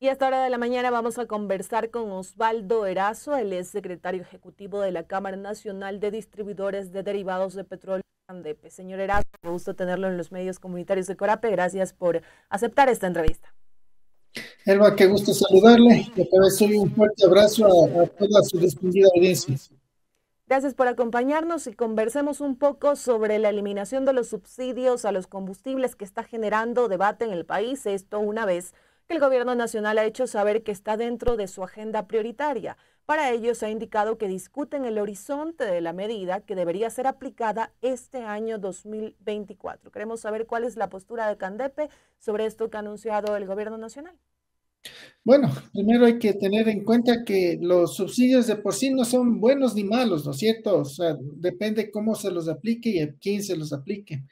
Y a esta hora de la mañana vamos a conversar con Osvaldo Erazo, él es secretario ejecutivo de la Cámara Nacional de Distribuidores de Derivados de Petróleo, CANDEPE. Señor Erazo, me gusta tenerlo en los medios comunitarios de Corape. Gracias por aceptar esta entrevista. Elba, qué gusto saludarle. Le doy un fuerte abrazo a toda su distinguida audiencia. Gracias por acompañarnos y conversemos un poco sobre la eliminación de los subsidios a los combustibles que está generando debate en el país. Esto una vez que el gobierno nacional ha hecho saber que está dentro de su agenda prioritaria. Para ello se ha indicado que discuten el horizonte de la medida que debería ser aplicada este año 2024. Queremos saber cuál es la postura de CANDEPE sobre esto que ha anunciado el gobierno nacional. Bueno, primero hay que tener en cuenta que los subsidios de por sí no son buenos ni malos, ¿no es cierto? O sea, depende cómo se los aplique y a quién se los aplique.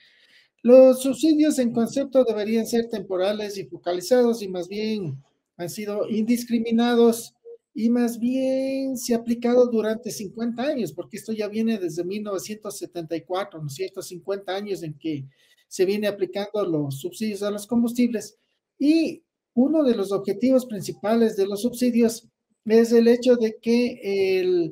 Los subsidios en concepto deberían ser temporales y focalizados y más bien han sido indiscriminados y más bien se ha aplicado durante 50 años, porque esto ya viene desde 1974, ¿no es cierto? 50 años en que se viene aplicando los subsidios a los combustibles y uno de los objetivos principales de los subsidios es el hecho de que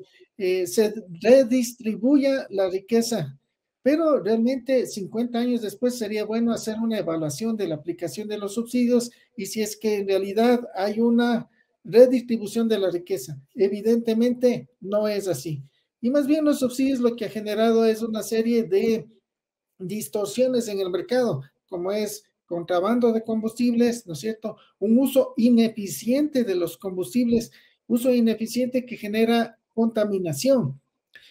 se redistribuya la riqueza, pero realmente 50 años después sería bueno hacer una evaluación de la aplicación de los subsidios y si es que en realidad hay una redistribución de la riqueza. Evidentemente no es así. Y más bien los subsidios lo que ha generado es una serie de distorsiones en el mercado, como es contrabando de combustibles, ¿no es cierto? Un uso ineficiente de los combustibles, uso ineficiente que genera contaminación.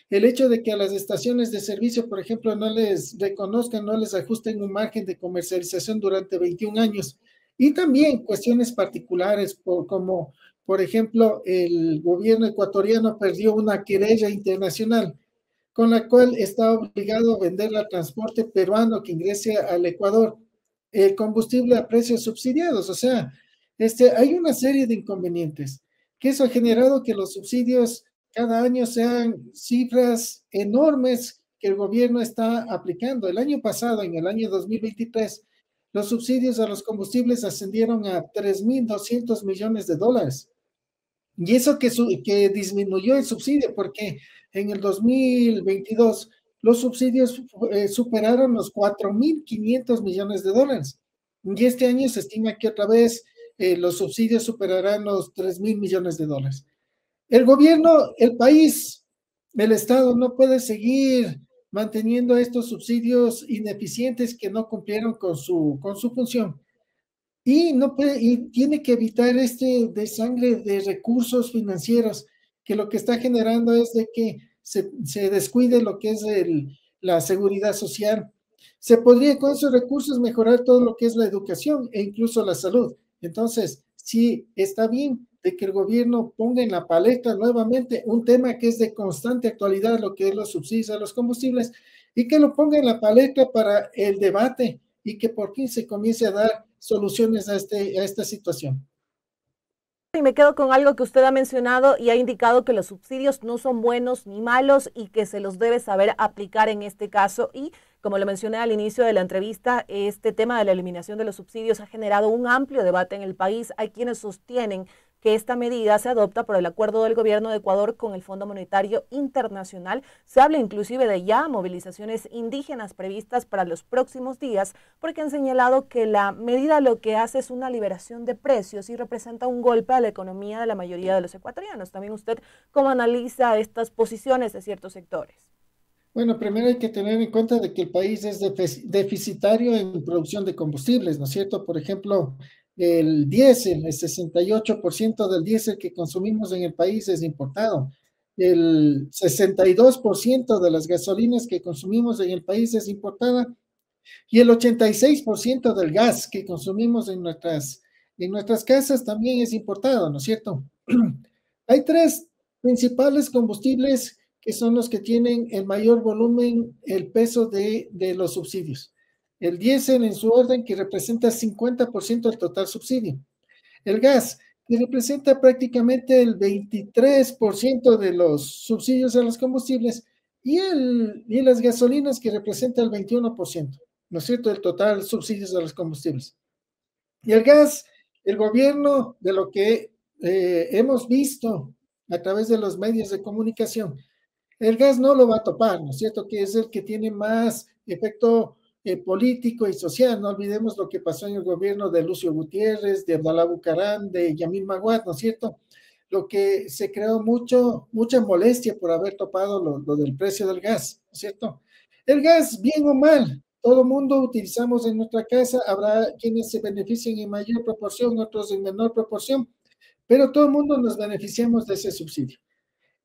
El hecho de que a las estaciones de servicio, por ejemplo, no les reconozcan, no les ajusten un margen de comercialización durante 21 años. Y también cuestiones particulares, como por ejemplo, el gobierno ecuatoriano perdió una querella internacional con la cual está obligado a vender al transporte peruano que ingrese al Ecuador el combustible a precios subsidiados. O sea, hay una serie de inconvenientes que eso ha generado que los subsidios cada año sean cifras enormes que el gobierno está aplicando. El año pasado, en el año 2023, los subsidios a los combustibles ascendieron a 3.200 millones de dólares. Y eso que disminuyó el subsidio, porque en el 2022 los subsidios superaron los 4.500 millones de dólares. Y este año se estima que otra vez los subsidios superarán los 3.000 millones de dólares. El gobierno, el país, el Estado no puede seguir manteniendo estos subsidios ineficientes que no cumplieron con su función. Y, no puede, y tiene que evitar este desangre de recursos financieros, que lo que está generando es de que se descuide lo que es la seguridad social. Se podría con esos recursos mejorar todo lo que es la educación e incluso la salud. Entonces, sí, está bien de que el gobierno ponga en la palestra nuevamente un tema que es de constante actualidad, lo que es los subsidios a los combustibles, y que lo ponga en la palestra para el debate y que por fin se comience a dar soluciones a esta situación. Y me quedo con algo que usted ha mencionado y ha indicado que los subsidios no son buenos ni malos y que se los debe saber aplicar en este caso. Y como lo mencioné al inicio de la entrevista, este tema de la eliminación de los subsidios ha generado un amplio debate en el país. Hay quienes sostienen que esta medida se adopta por el acuerdo del gobierno de Ecuador con el Fondo Monetario Internacional. Se habla inclusive de ya movilizaciones indígenas previstas para los próximos días, porque han señalado que la medida lo que hace es una liberación de precios y representa un golpe a la economía de la mayoría de los ecuatorianos. También usted, ¿cómo analiza estas posiciones de ciertos sectores? Bueno, primero hay que tener en cuenta de que el país es deficitario en producción de combustibles, ¿no es cierto? Por ejemplo, el diésel, el 68% del diésel que consumimos en el país es importado. El 62% de las gasolinas que consumimos en el país es importada y el 86% del gas que consumimos en nuestras casas también es importado, ¿no es cierto? Hay tres principales combustibles que son los que tienen el mayor volumen, el peso de los subsidios. El diésel en su orden, que representa 50% del total subsidio. El gas, que representa prácticamente el 23% de los subsidios a los combustibles. Y las gasolinas, que representa el 21%, ¿no es cierto?, del total subsidios a los combustibles. Y el gas, el gobierno, de lo que hemos visto a través de los medios de comunicación, el gas no lo va a topar, ¿no es cierto? Que es el que tiene más efecto político y social. No olvidemos lo que pasó en el gobierno de Lucio Gutiérrez, de Abdalá Bucarán, de Yamil Maguad, ¿no es cierto? Lo que se creó mucha molestia por haber topado lo del precio del gas, ¿no es cierto? El gas, bien o mal, todo mundo utilizamos en nuestra casa, habrá quienes se beneficien en mayor proporción, otros en menor proporción, pero todo el mundo nos beneficiamos de ese subsidio.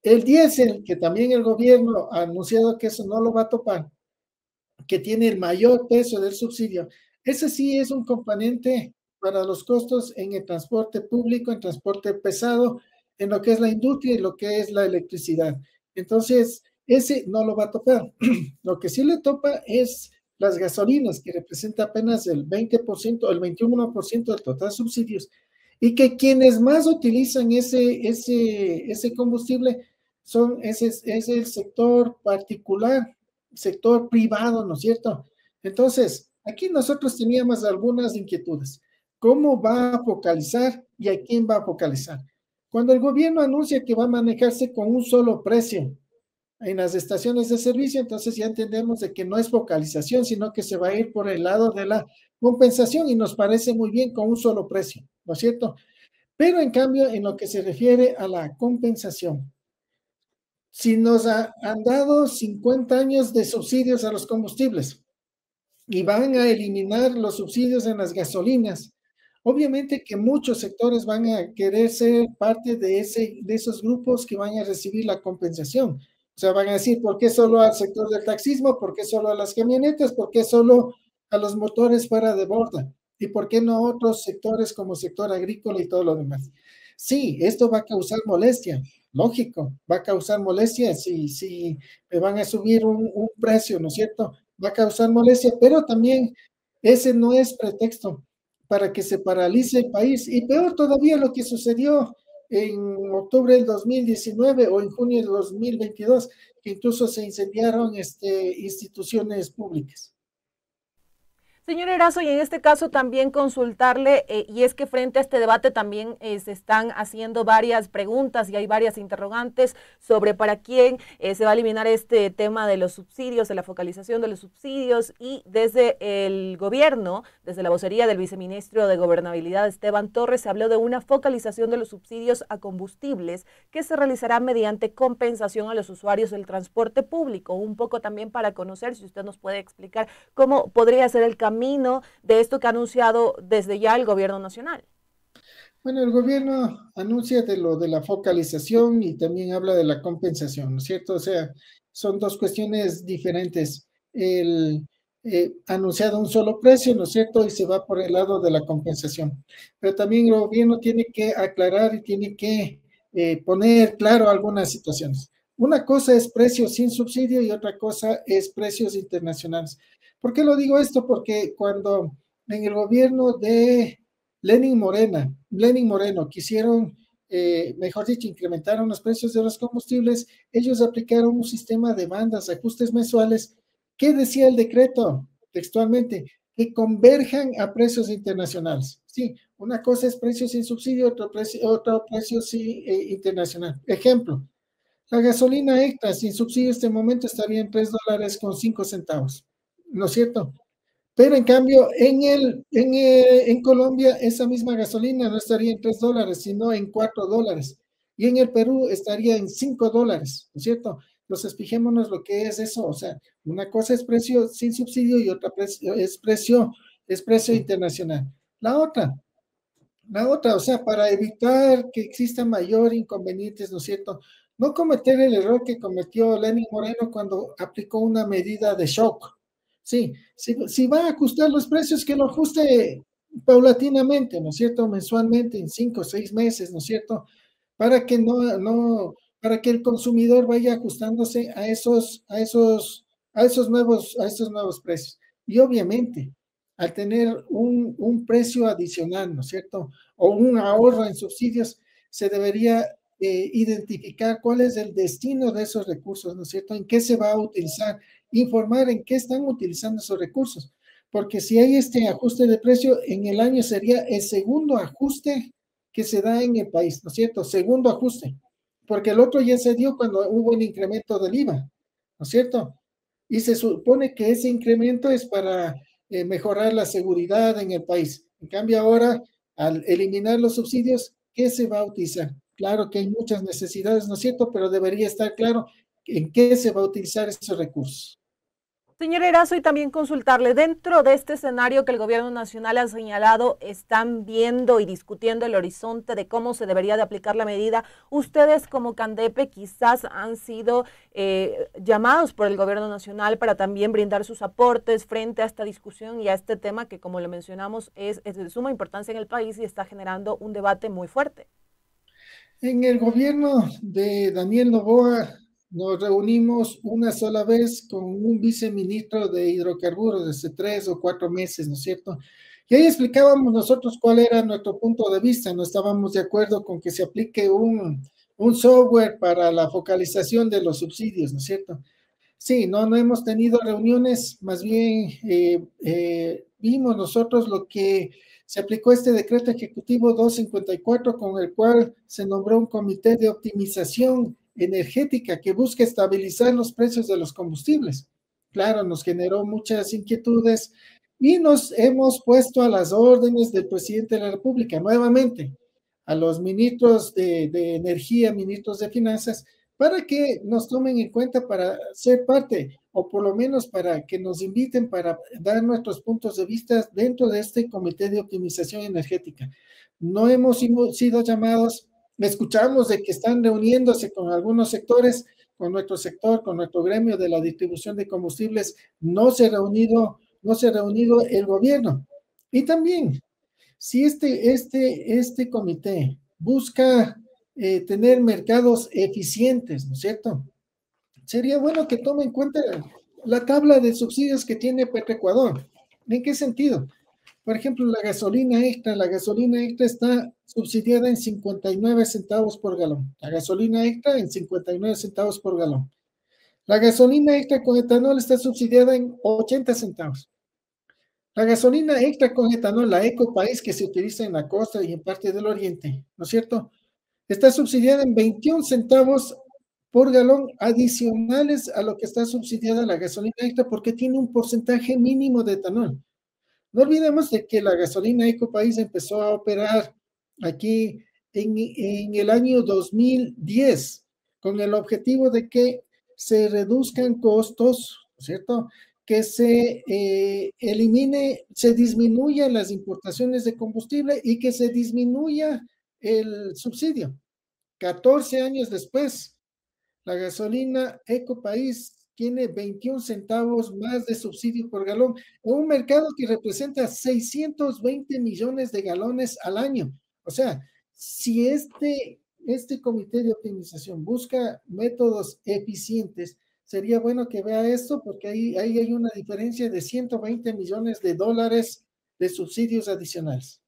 El diésel, que también el gobierno ha anunciado que eso no lo va a topar, que tiene el mayor peso del subsidio, ese sí es un componente para los costos en el transporte público, en transporte pesado, en lo que es la industria y lo que es la electricidad. Entonces, ese no lo va a topar. Lo que sí le topa es las gasolinas, que representa apenas el 20%, el 21% del total subsidios, y que quienes más utilizan ese combustible es el sector particular, sector privado, ¿no es cierto? Entonces, aquí nosotros teníamos algunas inquietudes. ¿Cómo va a focalizar y a quién va a focalizar? Cuando el gobierno anuncia que va a manejarse con un solo precio en las estaciones de servicio, entonces ya entendemos de que no es focalización, sino que se va a ir por el lado de la compensación y nos parece muy bien con un solo precio, ¿no es cierto? Pero en cambio, en lo que se refiere a la compensación, si nos han dado 50 años de subsidios a los combustibles y van a eliminar los subsidios en las gasolinas, obviamente que muchos sectores van a querer ser parte de esos grupos que van a recibir la compensación. O sea, van a decir, ¿por qué solo al sector del taxismo? ¿Por qué solo a las camionetas? ¿Por qué solo a los motores fuera de borda? ¿Y por qué no otros sectores como sector agrícola y todo lo demás? Sí, esto va a causar molestia, lógico, va a causar molestia si me van a subir un precio, ¿no es cierto? Va a causar molestia, pero también ese no es pretexto para que se paralice el país. Y peor todavía lo que sucedió en octubre del 2019 o en junio del 2022, que incluso se incendiaron instituciones públicas. Señor Erazo, y en este caso también consultarle, y es que frente a este debate también se están haciendo varias preguntas y hay varias interrogantes sobre para quién se va a eliminar este tema de los subsidios, de la focalización de los subsidios, y desde el gobierno, desde la vocería del viceministro de Gobernabilidad, Esteban Torres, se habló de una focalización de los subsidios a combustibles que se realizará mediante compensación a los usuarios del transporte público. Un poco también para conocer, si usted nos puede explicar cómo podría ser el camino de esto que ha anunciado desde ya el gobierno nacional. Bueno, el gobierno anuncia de lo de la focalización y también habla de la compensación, ¿no es cierto? O sea, son dos cuestiones diferentes. El anunciado un solo precio, ¿no es cierto? Y se va por el lado de la compensación. Pero también el gobierno tiene que aclarar y tiene que poner claro algunas situaciones. Una cosa es precios sin subsidio y otra cosa es precios internacionales. ¿Por qué lo digo esto? Porque cuando en el gobierno de Lenin Moreno quisieron, mejor dicho, incrementaron los precios de los combustibles, ellos aplicaron un sistema de bandas, ajustes mensuales. ¿Qué decía el decreto textualmente? Que converjan a precios internacionales. Sí, una cosa es precio sin subsidio, otro precio sí, internacional. Ejemplo, la gasolina extra sin subsidio en este momento estaría en $3.05, ¿no es cierto? Pero en cambio, en Colombia, esa misma gasolina no estaría en $3, sino en $4. Y en el Perú estaría en $5, ¿no es cierto? Entonces, fijémonos lo que es eso. O sea, una cosa es precio sin subsidio y otra es precio internacional. La otra, o sea, para evitar que exista mayor inconvenientes, ¿no es cierto? No cometer el error que cometió Lenin Moreno cuando aplicó una medida de shock. Sí, si va a ajustar los precios, que lo ajuste paulatinamente, ¿no es cierto? Mensualmente, en 5 o 6 meses, ¿no es cierto? Para que para que el consumidor vaya ajustándose a esos nuevos precios. Y obviamente, al tener un precio adicional, ¿no es cierto? O un ahorro en subsidios, se debería identificar cuál es el destino de esos recursos, ¿no es cierto? En qué se va a utilizar, informar en qué están utilizando esos recursos. porque si hay este ajuste de precio en el año sería el segundo ajuste que se da en el país, ¿no es cierto? Segundo ajuste, porque el otro ya se dio cuando hubo el incremento del IVA, ¿no es cierto? Y se supone que ese incremento es para mejorar la seguridad en el país. En cambio ahora, al eliminar los subsidios, ¿qué se va a utilizar? Claro que hay muchas necesidades, ¿no es cierto? Pero debería estar claro en qué se va a utilizar esos recursos. Señor Erazo, y también consultarle, dentro de este escenario que el gobierno nacional ha señalado, están viendo y discutiendo el horizonte de cómo se debería de aplicar la medida. Ustedes como Candepe quizás han sido llamados por el gobierno nacional para también brindar sus aportes frente a esta discusión y a este tema que, como le mencionamos, es de suma importancia en el país y está generando un debate muy fuerte. En el gobierno de Daniel Noboa nos reunimos una sola vez con un viceministro de hidrocarburos hace 3 o 4 meses, ¿no es cierto? Y ahí explicábamos nosotros cuál era nuestro punto de vista. No estábamos de acuerdo con que se aplique un software para la focalización de los subsidios, ¿no es cierto? Sí, no hemos tenido reuniones, más bien vimos nosotros lo que se aplicó este decreto ejecutivo 254 con el cual se nombró un comité de optimización energética que busca estabilizar los precios de los combustibles. Claro, nos generó muchas inquietudes y nos hemos puesto a las órdenes del presidente de la República nuevamente, a los ministros de Energía, ministros de Finanzas, para que nos tomen en cuenta para ser parte, o por lo menos para que nos inviten para dar nuestros puntos de vista dentro de este comité de optimización energética. No hemos sido llamados, escuchamos de que están reuniéndose con algunos sectores, con nuestro sector, con nuestro gremio de la distribución de combustibles, no se ha reunido el gobierno. Y también, si este comité busca tener mercados eficientes, ¿no es cierto? Sería bueno que tome en cuenta la tabla de subsidios que tiene Petroecuador. ¿En qué sentido? Por ejemplo, la gasolina extra está subsidiada en 59 centavos por galón. La gasolina extra en 59 centavos por galón. La gasolina extra con etanol está subsidiada en 80 centavos. La gasolina extra con etanol, la Eco País que se utiliza en la costa y en parte del oriente, ¿no es cierto? Está subsidiada en 21 centavos por galón adicionales a lo que está subsidiada la gasolina extra porque tiene un porcentaje mínimo de etanol. No olvidemos de que la gasolina Ecopaís empezó a operar aquí en el año 2010 con el objetivo de que se reduzcan costos, ¿cierto? Que se se disminuyan las importaciones de combustible y que se disminuya el subsidio. 14 años después, la gasolina Ecopaís tiene 21 centavos más de subsidio por galón en un mercado que representa 620 millones de galones al año. O sea, si este comité de optimización busca métodos eficientes, sería bueno que vea esto porque ahí hay una diferencia de 120 millones de dólares de subsidios adicionales.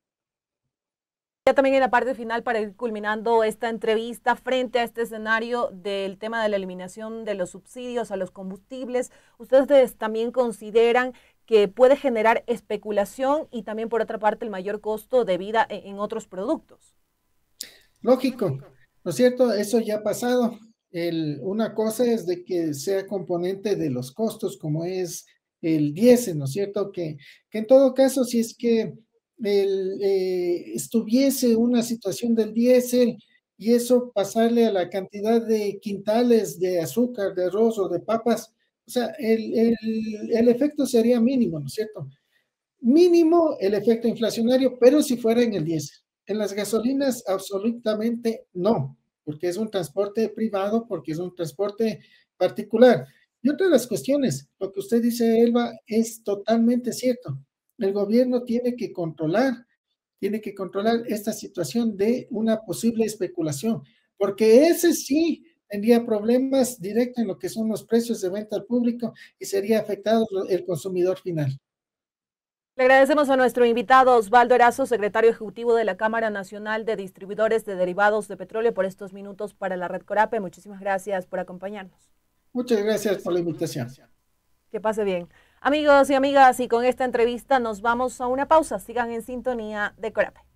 Ya también en la parte final, para ir culminando esta entrevista frente a este escenario del tema de la eliminación de los subsidios a los combustibles, ¿ustedes también consideran que puede generar especulación y también, por otra parte, el mayor costo de vida en otros productos? Lógico, ¿no es cierto? Eso ya ha pasado. Una cosa es de que sea componente de los costos, como es el diésel, ¿no es cierto? Que en todo caso, si es que estuviese una situación del diésel y eso pasarle a la cantidad de quintales de azúcar, de arroz o de papas, o sea, el efecto sería mínimo, ¿no es cierto? Mínimo el efecto inflacionario, pero si fuera en el diésel. En las gasolinas, absolutamente no, porque es un transporte privado, porque es un transporte particular. Y otra de las cuestiones, lo que usted dice, Elba, es totalmente cierto. El gobierno tiene que controlar esta situación de una posible especulación, porque ese sí tendría problemas directos en lo que son los precios de venta al público y sería afectado el consumidor final. Le agradecemos a nuestro invitado Osvaldo Erazo, secretario ejecutivo de la Cámara Nacional de Distribuidores de Derivados de Petróleo, por estos minutos para la Red Corape. Muchísimas gracias por acompañarnos. Muchas gracias por la invitación. Que pase bien. Amigos y amigas, y con esta entrevista nos vamos a una pausa. Sigan en sintonía de Corape.